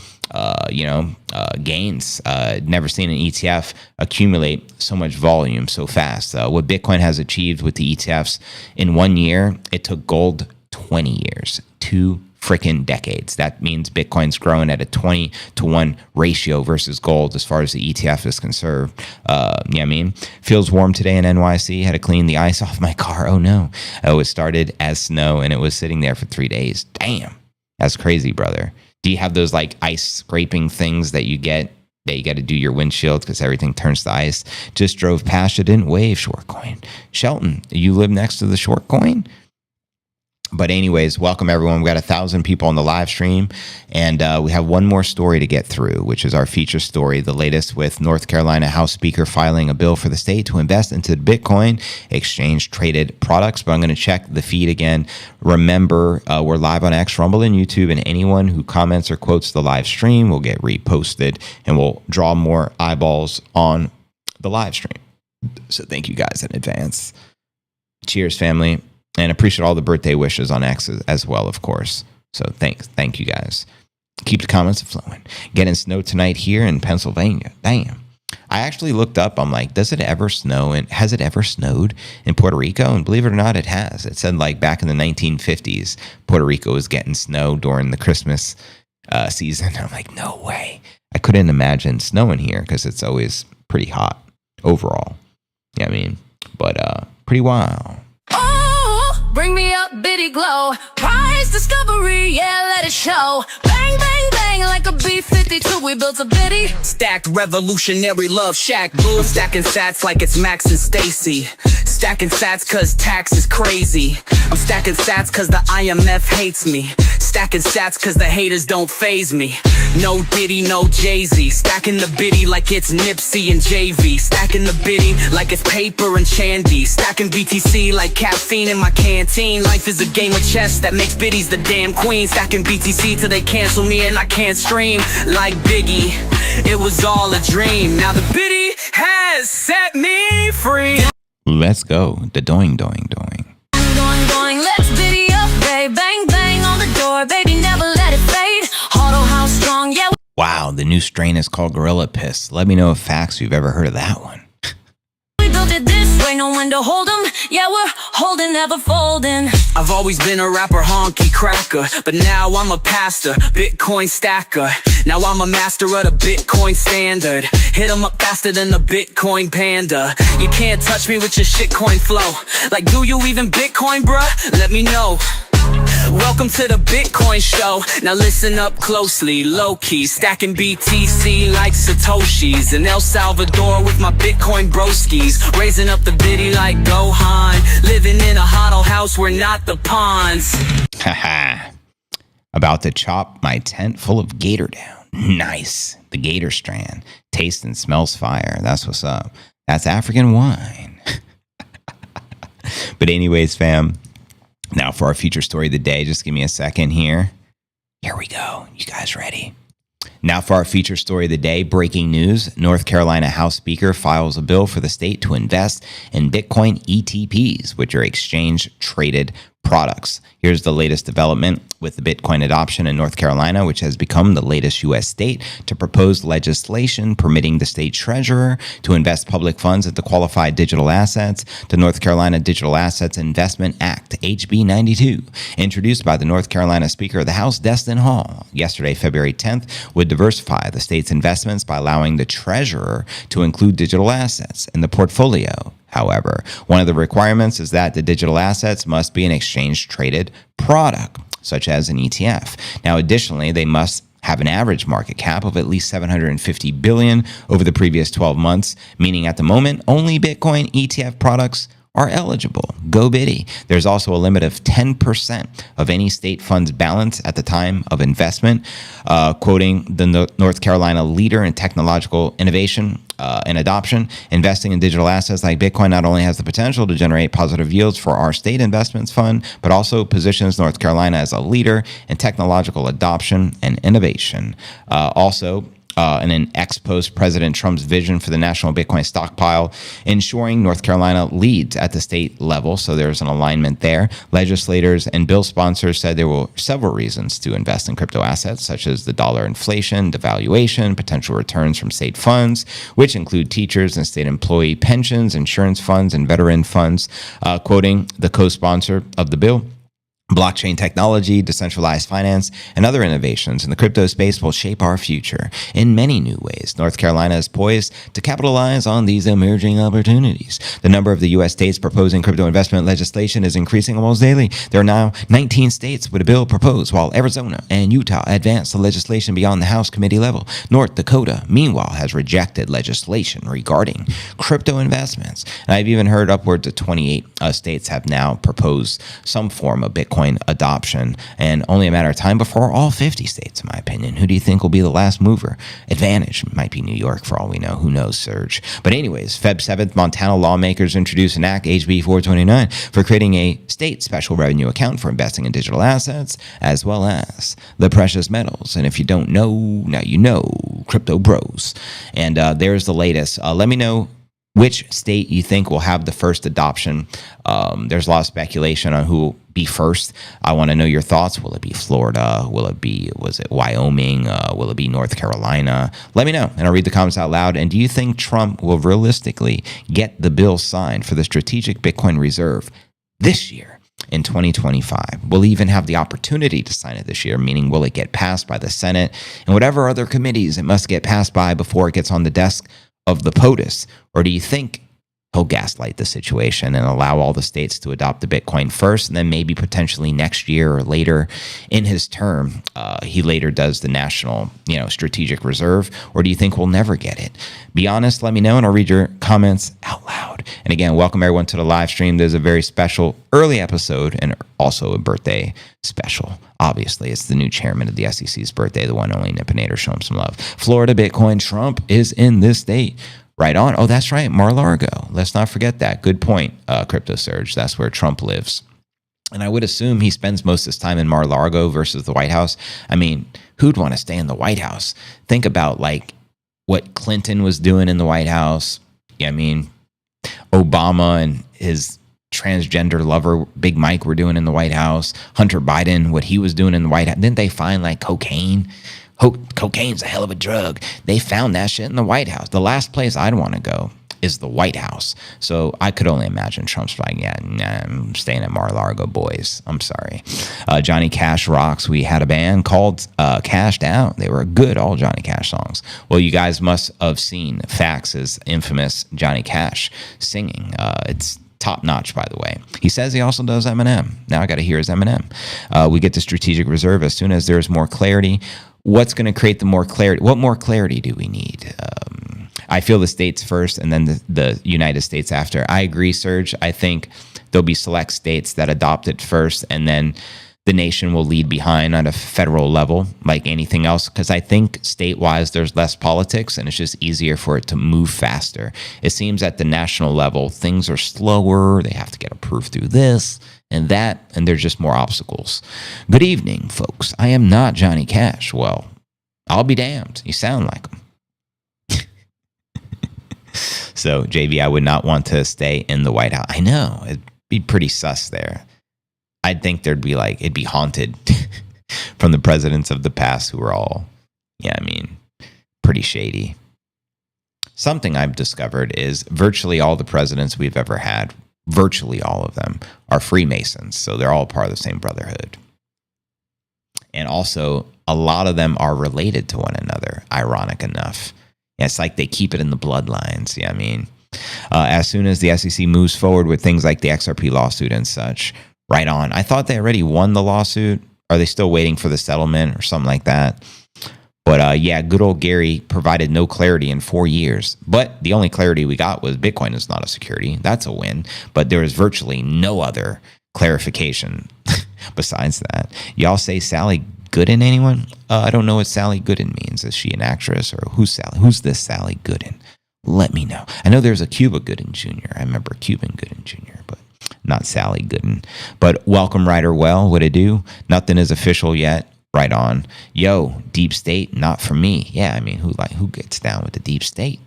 gains. Never seen an ETF accumulate so much volume so fast. What Bitcoin has achieved with the ETFs in 1 year, it took gold 20 years, 2 freaking decades. That means Bitcoin's growing at a 20-to-1 ratio versus gold as far as the ETF is concerned. Feels warm today in NYC. Had to clean the ice off my car. Oh no. It started as snow and it was sitting there for 3 days. Damn. That's crazy, brother. Do you have those like ice scraping things that you get that you got to do your windshield because everything turns to ice? Just drove past you, didn't wave, Shortcoin. Shelton, you live next to the Shortcoin? But anyways, welcome everyone. We got 1,000 people on the live stream, and we have one more story to get through, which is our feature story, the latest with North Carolina House Speaker filing a bill for the state to invest into Bitcoin exchange-traded products. But I'm going to check the feed again. Remember, we're live on X, Rumble, and YouTube, and anyone who comments or quotes the live stream will get reposted, and we'll draw more eyeballs on the live stream. So thank you guys in advance. Cheers, family. And appreciate all the birthday wishes on X as well, of course. So thank you guys. Keep the comments flowing. Getting snow tonight here in Pennsylvania. Damn. I actually looked up. I'm like, does it ever snow? And has it ever snowed in Puerto Rico? And believe it or not, it has. It said like back in the 1950s, Puerto Rico was getting snow during the Christmas season. I'm like, no way. I couldn't imagine snowing here because it's always pretty hot overall. But pretty wild. Bring me up, bitty glow. Prize discovery, yeah, let it show. Bang, bang, bang, like a B-52, we built a bitty. Stacked revolutionary love shack, boo. I'm stacking sats like it's Max and Stacy. Stacking sats cause tax is crazy. I'm stacking sats cause the IMF hates me. Stacking sats cause the haters don't faze me. No Diddy, no Jay-Z. Stacking the bitty like it's Nipsey and JV. Stacking the bitty like it's paper and Chandy. Stacking BTC like caffeine in my canteen. Life is a game of chess that makes biddies the damn queen. Stacking BTC till they cancel me and I can't stream. Like Biggie, it was all a dream. Now the biddy has set me free. Let's go. The doing, doing, doing. Going, going, let's biddy up, babe. Bang, bang on the door, baby, never let it fade. Auto house strong, yeah. Wow, the new strain is called Gorilla Piss. Let me know if facts you've ever heard of that one. We built it this way, no one to hold them. Yeah, we're holding, never folding. I've always been a rapper, honky cracker, but now I'm a pastor, Bitcoin stacker. Now I'm a master of the Bitcoin standard. Hit 'em up faster than the Bitcoin panda. You can't touch me with your shitcoin flow. Like, do you even Bitcoin, bruh? Let me know. Welcome to the Bitcoin show. Now listen up closely, low-key. Stacking BTC like Satoshis. In El Salvador with my Bitcoin broskies. Raising up the biddy like Gohan. Living in a huddle house, we're not the pawns. Haha. About to chop my tent full of gator down. Nice. The gator strand. Tastes and smells fire. That's what's up. That's African wine. But anyways, fam. Now for our feature story of the day, just give me a second here. Here we go. You guys ready? Now for our feature story of the day, breaking news. North Carolina House Speaker files a bill for the state to invest in Bitcoin ETPs, which are exchange-traded products. Here's the latest development with the Bitcoin adoption in North Carolina, which has become the latest U.S. state to propose legislation permitting the state treasurer to invest public funds into qualified digital assets. The North Carolina Digital Assets Investment Act, HB 92, introduced by the North Carolina Speaker of the House, Destin Hall, yesterday, February 10th, would diversify the state's investments by allowing the treasurer to include digital assets in the portfolio. However, one of the requirements is that the digital assets must be an exchange-traded product, such as an ETF. Now, additionally, they must have an average market cap of at least $750 billion over the previous 12 months, meaning at the moment, only Bitcoin ETF products are eligible. Go Biddy. There's also a limit of 10% of any state fund's balance at the time of investment. Quoting the North Carolina leader in technological innovation and adoption, investing in digital assets like Bitcoin not only has the potential to generate positive yields for our state investments fund, but also positions North Carolina as a leader in technological adoption and innovation. And an ex-post President Trump's vision for the national Bitcoin stockpile, ensuring North Carolina leads at the state level. So there's an alignment there. Legislators and bill sponsors said there were several reasons to invest in crypto assets, such as the dollar inflation, devaluation, potential returns from state funds, which include teachers and state employee pensions, insurance funds, and veteran funds. Quoting the co-sponsor of the bill, blockchain technology, decentralized finance, and other innovations in the crypto space will shape our future in many new ways. North Carolina is poised to capitalize on these emerging opportunities. The number of the U.S. states proposing crypto investment legislation is increasing almost daily. There are now 19 states with a bill proposed, while Arizona and Utah advanced the legislation beyond the House committee level. North Dakota, meanwhile, has rejected legislation regarding crypto investments. And I've even heard upwards of 28 states have now proposed some form of Bitcoin adoption, and only a matter of time before all 50 states, in my opinion. Who do you think will be the last mover? Advantage might be New York for all we know. Who knows, Serge? But anyways, Feb 7th, Montana lawmakers introduced an act, HB 429, for creating a state special revenue account for investing in digital assets, as well as the precious metals. And if you don't know, now you know, crypto bros. And there's the latest. Let me know which state you think will have the first adoption. There's a lot of speculation on who will be first. I want to know your thoughts. Will it be Florida? Was it Wyoming? Will it be North Carolina? Let me know, and I'll read the comments out loud. And do you think Trump will realistically get the bill signed for the strategic Bitcoin reserve this year in 2025? Will he even have the opportunity to sign it this year? Meaning, will it get passed by the Senate and whatever other committees it must get passed by before it gets on the desk of the POTUS? Or do you think he'll gaslight the situation and allow all the states to adopt the Bitcoin first, and then maybe potentially next year or later in his term, he later does the national, strategic reserve? Or do you think we'll never get it? Be honest, let me know, and I'll read your comments out loud. And again, welcome everyone to the live stream. There's a very special early episode and also a birthday special. Obviously, it's the new chairman of the SEC's birthday, the one only Nippinator. Show him some love. Florida Bitcoin Trump is in this state. Right on. Oh, that's right. Mar-a-Lago. Let's not forget that. Good point, Crypto Surge. That's where Trump lives. And I would assume he spends most of his time in Mar-a-Lago versus the White House. I mean, who'd want to stay in the White House? Think about what Clinton was doing in the White House. I mean, Obama and his transgender lover, Big Mike, were doing in the White House. Hunter Biden, what he was doing in the White House. Didn't they find cocaine? Cocaine's a hell of a drug. They found that shit in the White House. The last place I'd want to go is the White House. So I could only imagine Trump's like, I'm staying at Mar-a-Lago, boys. I'm sorry. Johnny Cash rocks. We had a band called Cashed Out. They were good, all Johnny Cash songs. Well, you guys must have seen Fax's infamous Johnny Cash singing. It's top notch, by the way. He says he also does Eminem. Now I got to hear his Eminem. We get the strategic reserve as soon as there's more clarity. What's going to create the more clarity? What more clarity do we need? I feel the states first and then the United States after. I agree, Serge. I think there'll be select states that adopt it first, and then the nation will lead behind on a federal level, like anything else, because I think state-wise there's less politics and it's just easier for it to move faster. It seems at the national level, things are slower. They have to get approved through this and that, and there's just more obstacles. Good evening, folks. I am not Johnny Cash. Well, I'll be damned. You sound like him. So, JV, I would not want to stay in the White House. I know. It'd be pretty sus there. I'd think there'd be like, it'd be haunted from the presidents of the past who were all, pretty shady. Something I've discovered is virtually all the presidents we've ever had, virtually all of them, are Freemasons. So they're all part of the same brotherhood. And also, a lot of them are related to one another, ironic enough. It's like they keep it in the bloodlines. As soon as the SEC moves forward with things like the XRP lawsuit and such, right on. I thought they already won the lawsuit. Are they still waiting for the settlement or something like that? But good old Gary provided no clarity in 4 years. But the only clarity we got was Bitcoin is not a security. That's a win. But there is virtually no other clarification besides that. Y'all say Sally Gooden, anyone? I don't know what Sally Gooden means. Is she an actress or who's Sally? Who's this Sally Gooden? Let me know. I know there's a Cuba Gooden Jr. I remember Cuban Gooden Jr., but not Sally Gooden. But welcome, Ryder Well. What it do? Nothing is official yet. Right on. Yo, deep state, not for me. Yeah, who gets down with the deep state?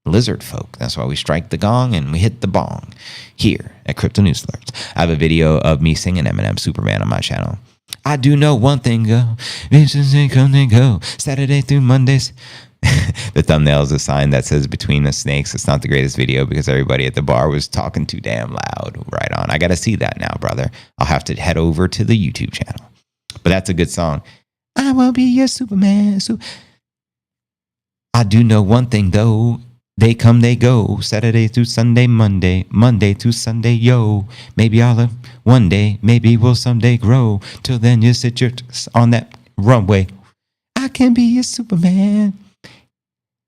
Lizard folk. That's why we strike the gong and we hit the bong here at Crypto News Alerts. I have a video of me singing Eminem Superman on my channel. I do know one thing, go. Come and go. Saturday through Mondays. The thumbnail is a sign that says Between the Snakes. It's not the greatest video because everybody at the bar was talking too damn loud. Right on. I got to see that now, brother. I'll have to head over to the YouTube channel. But that's a good song. I will be your Superman. I do know one thing, though. They come, they go. Saturday through Sunday, Monday through Sunday, yo. Maybe I'll one day, maybe we'll someday grow. Till then, you sit on that runway. I can be your Superman.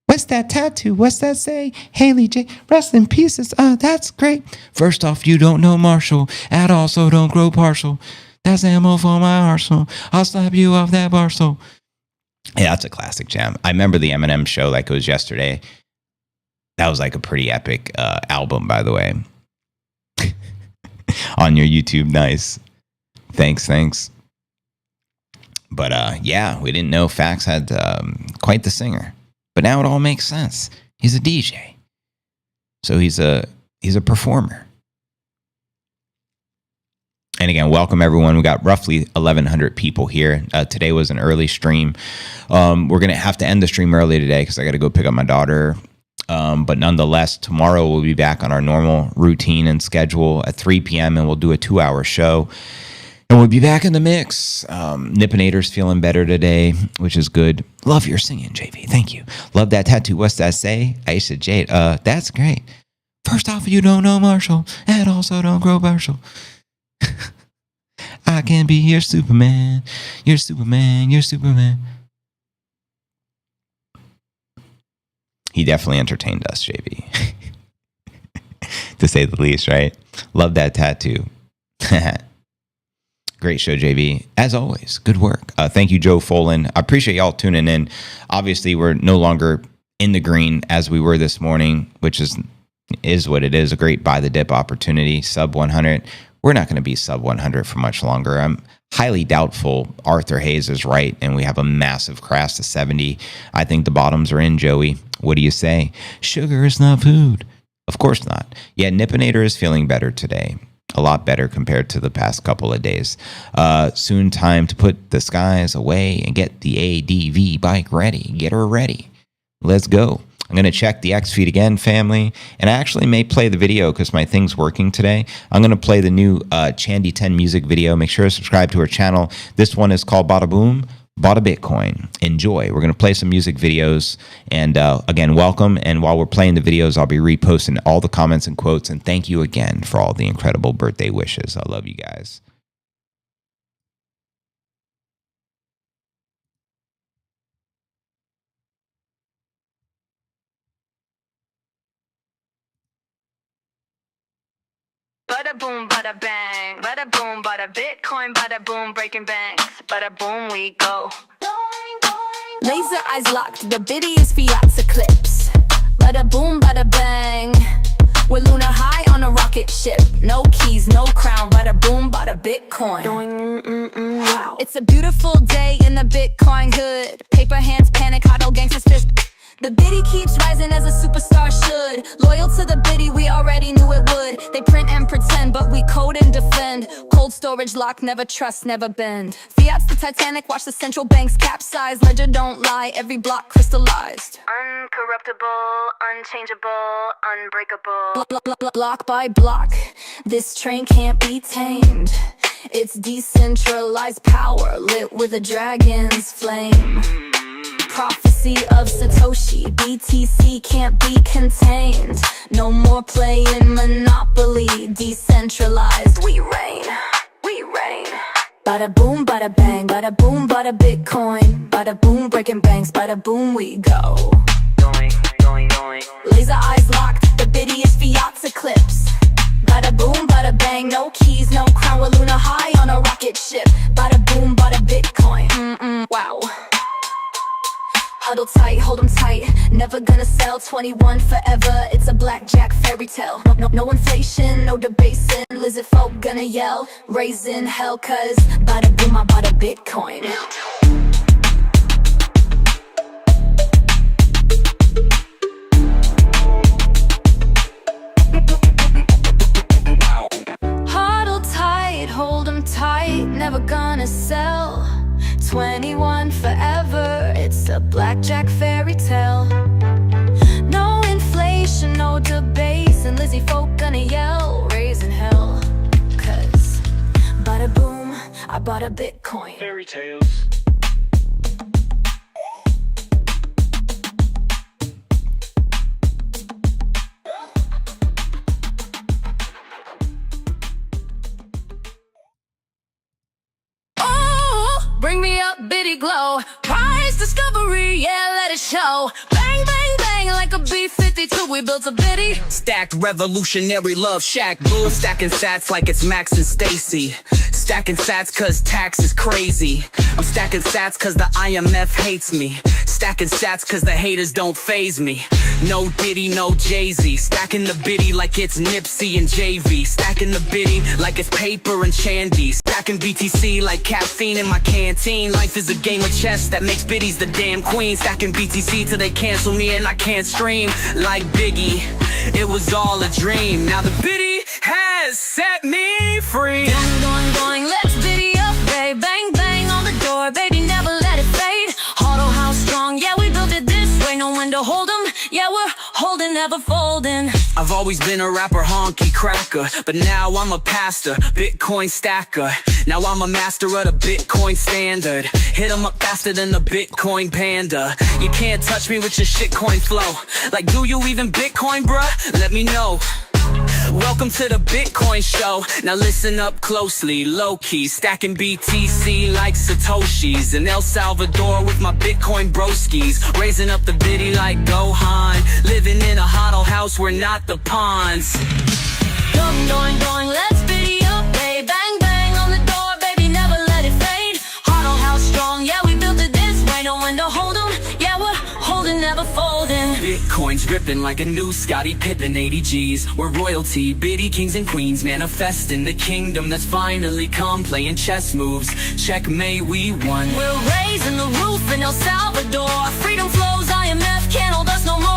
What's that tattoo? What's that say? Haley J. Rest in pieces. That's great. First off, you don't know Marshall at all, so don't grow partial. That's ammo for my arsenal. I'll slap you off that barstool. Yeah, that's a classic jam. I remember the Eminem show like it was yesterday. That was like a pretty epic album, by the way. On your YouTube, nice. Thanks. But we didn't know Fax had quite the singer. But now it all makes sense. He's a DJ. So he's a performer. And again, welcome everyone. We got roughly 1,100 people here. Today was an early stream. We're going to have to end the stream early today because I got to go pick up my daughter. But nonetheless, tomorrow we'll be back on our normal routine and schedule at 3 p.m. and we'll do a 2-hour show. And we'll be back in the mix. Nippinator's feeling better today, which is good. Love your singing, JV. Thank you. Love that tattoo. What's that say? Aisha Jade. That's great. First off, you don't know Marshall, and also don't grow partial. I can be your Superman. Your Superman. Your Superman. He definitely entertained us, JV. To say the least, right? Love that tattoo. Great show, JV. As always, good work. Thank you, Joe Folan. I appreciate y'all tuning in. Obviously, we're no longer in the green as we were this morning, which is what it is. A great buy the dip opportunity. Sub 100. We're not going to be sub 100 for much longer. I'm highly doubtful Arthur Hayes is right, and we have a massive crash to 70. I think the bottoms are in, Joey. What do you say? Sugar is not food. Of course not. Yeah, Nippinator is feeling better today. A lot better compared to the past couple of days. Soon time to put the skies away and get the ADV bike ready. Get her ready. Let's go. I'm going to check the X feed again, family. And I actually may play the video because my thing's working today. I'm going to play the new Chandy 10 music video. Make sure to subscribe to her channel. This one is called Bada Boom, Bada Bitcoin. Enjoy. We're going to play some music videos. And again, welcome. And while we're playing the videos, I'll be reposting all the comments and quotes. And thank you again for all the incredible birthday wishes. I love you guys. Bada boom, bada bang, bada boom, bada Bitcoin, bada boom, breaking banks, bada boom, we go. Laser eyes locked, the biddy is Fiat's eclipse. Bada boom, bada bang, we're lunar high on a rocket ship. No keys, no crown, bada boom, bada Bitcoin. Wow. It's a beautiful day in the Bitcoin hood. Paper hands panic, huddle gangsters fist. The biddy keeps rising as a superstar should. Loyal to the biddy, we already knew it would. They print and pretend, but we code and defend. Cold storage lock, never trust, never bend. Fiat's the Titanic, watch the central banks capsize. Ledger don't lie, every block crystallized. Uncorruptible, unchangeable, unbreakable. Block by block, this train can't be tamed. It's decentralized power, lit with a dragon's flame. Prophecy of Satoshi, BTC can't be contained. No more playing Monopoly, decentralized, we reign, we reign. Bada boom, bada bang, bada boom, bada Bitcoin. Bada boom, breaking banks, bada boom, we go. Going, going, going. Laser eyes locked, the biddy is Fiat's eclipse. Bada boom, bada bang, no keys, no crown. We're Luna high on a rocket ship. Bada boom, bada Bitcoin, wow. Huddle tight, hold 'em tight, never gonna sell. 21 forever, it's a blackjack fairy tale. No inflation, no debasing. Lizard folk gonna yell, raising hell, cause bada boom, I bought a Bitcoin. Huddle tight, hold 'em tight, never gonna sell. 21 forever, it's a blackjack fairy tale. No inflation, no debates, and Lizzie folk gonna yell, raising hell, cause bada boom, I bought a Bitcoin. Fairy tales. Bring me up, biddy glow. Prize discovery, yeah, let it show. Bang, bang, bang, like a B-52, we built a biddy. Stacked revolutionary love shack, boo. I'm stacking sats like it's Max and Stacy. Stacking sats cause tax is crazy. I'm stacking sats cause the IMF hates me. Stacking sats cause the haters don't faze me. No Diddy, no Jay-Z. Stacking the biddy like it's Nipsey and JV. Stacking the biddy like it's paper and Chandy. Stacking BTC like caffeine in my canteen. Life is a game of chess that makes biddies the damn queen. Stacking BTC till they cancel me and I can't stream. Like Biggie, it was all a dream. Now the biddy has set me free. Going, let's biddy up, babe. Bang, bang on the door, baby, never let it fade. Auto house strong, yeah, we built it this way. No one to hold 'em, yeah, we're holding, never folding. I've always been a rapper, honky cracker, but now I'm a pastor, Bitcoin stacker. Now I'm a master of the Bitcoin standard. Hit 'em up faster than the Bitcoin panda. You can't touch me with your shitcoin flow. Like, do you even Bitcoin, bruh? Let me know. Welcome to the Bitcoin show. Now listen up closely, low-key. Stacking BTC like Satoshis. In El Salvador with my Bitcoin broskies. Raising up the biddy like Gohan. Living in a huddle house, we're not the pawns. Going, let's biddy up, babe. Bang, bang on the door, baby, never let it fade. Auto house strong, yeah, we built it this way. No one to hold 'em, yeah, we're holding, never folding. Bitcoin's dripping like a new Scottie Pippen 80 G's. We're royalty, biddy kings and queens, manifesting the kingdom that's finally come. Playing chess moves, checkmate, we won. We're raising the roof in El Salvador. Freedom flows, IMF can't hold us no more.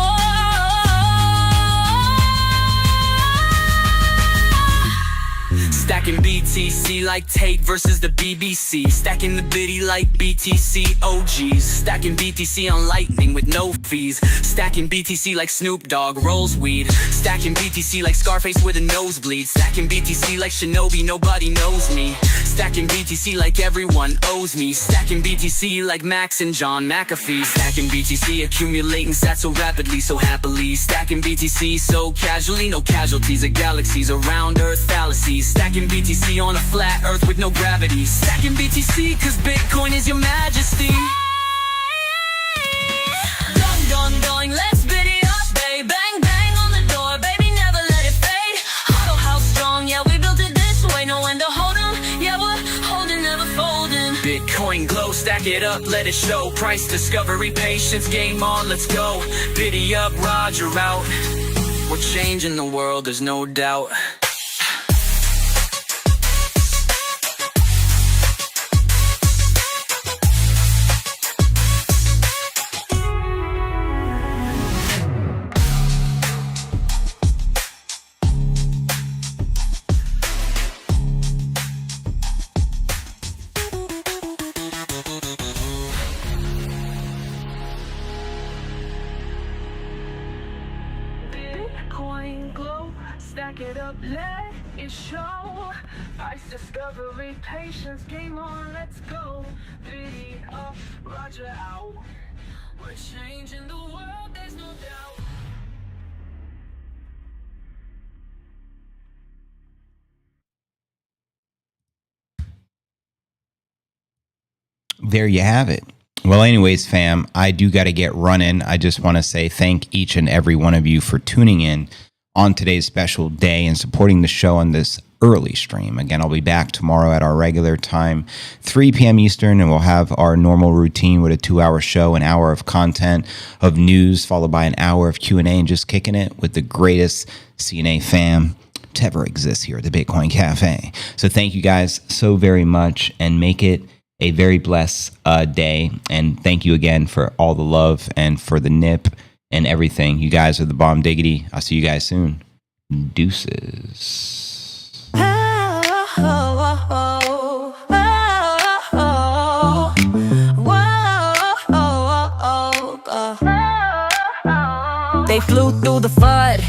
Stacking BTC like Tate versus the BBC. Stacking the biddy like BTC OGs. Stacking BTC on Lightning with no fees. Stacking BTC like Snoop Dogg rolls weed. Stacking BTC like Scarface with a nosebleed. Stacking BTC like Shinobi, nobody knows me. Stacking BTC like everyone owes me. Stacking BTC like Max and John McAfee. Stacking BTC, accumulating sats so rapidly, so happily. Stacking BTC so casually, no casualties of galaxies around Earth fallacies. Stacking BTC on a flat Earth with no gravity. Stacking BTC cause Bitcoin is your majesty. Going, let's biddy up, babe. Bang, bang on the door, baby, never let it fade. Auto house strong, yeah, we built it this way. No one to hold 'em, yeah, we're holding, never folding. Bitcoin glow, stack it up, let it show. Price discovery, patience, game on, let's go. Biddy up, Roger out. We're changing the world, there's no doubt. Delivery, patience, game on, let's go. 3 up, Roger out. We're changing the world, there's no doubt. There you have it. Well, anyways, fam, I do got to get running. I just want to say thank each and every one of you for tuning in on today's special day and supporting the show on this early stream. Again, I'll be back tomorrow at our regular time, 3 p.m. Eastern, and we'll have our normal routine with a 2-hour show, an hour of content, of news, followed by an hour of Q&A, and just kicking it with the greatest CNA fam to ever exist here at the Bitcoin Cafe. So thank you guys so very much, and make it a very blessed day. And thank you again for all the love and for the nip and everything. You guys are the bomb diggity. I'll see you guys soon. Deuces. They flew through the FUD.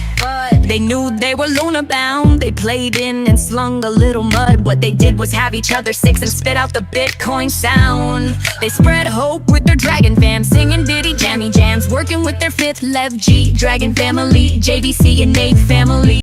They knew they were Luna bound. They played in and slung a little mud. What they did was have each other six and spit out the Bitcoin sound. They spread hope with their Dragon fam, singing ditty jammy jams, working with their 5th Lev G Dragon family, JVC and Nate family.